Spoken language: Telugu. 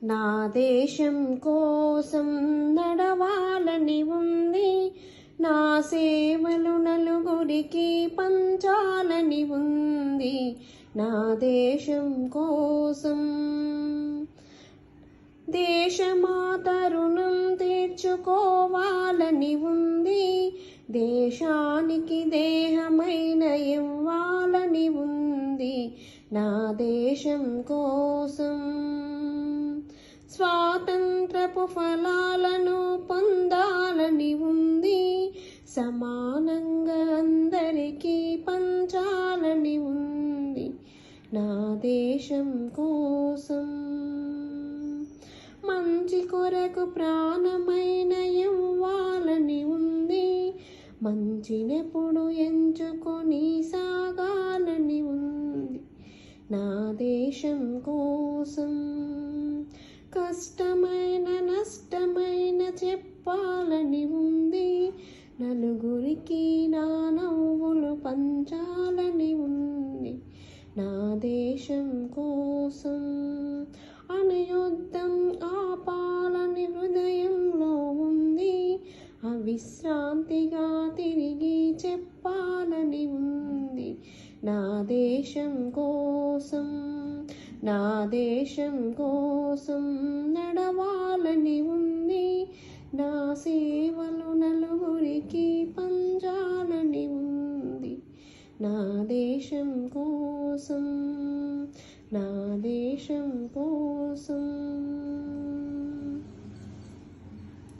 నా దేశం కోసం నడవాలని ఉంది, నా సేవలు నలుగురికి పంచాలని ఉంది. నా దేశం కోసం దేశమాత రుణం తీర్చుకోవాలని ఉంది, దేశానికి దేహమైన ఇవ్వాలని ఉంది. నా దేశం కోసం స్వాతంత్రపు ఫలాలను పొందాలని ఉంది, సమానంగా అందరికీ పంచాలని ఉంది. నా దేశం కోసం మంచి కొరకు ప్రాణమైన ఇవ్వాలని ఉంది, మంచినెప్పుడు ఎంచుకొని సాగాలని ఉంది. నా దేశం కోసం కష్టమైన నష్టమైన చెప్పాలని ఉంది, నలుగురికి నా నవ్వులు పంచాలని ఉంది. నా దేశం కోసం అనుయుద్ధం ఆపాలని హృదయంలో ఉంది, అవిశ్రాంతిగా తిరిగి చెప్పాలని ఉంది. నా దేశం కోసం, నా దేశం కోసం నడవాలని ఉంది, నా సేవలు నలుగురికి పంచాలని ఉంది. నా దేశం కోసం, నా దేశం కోసం.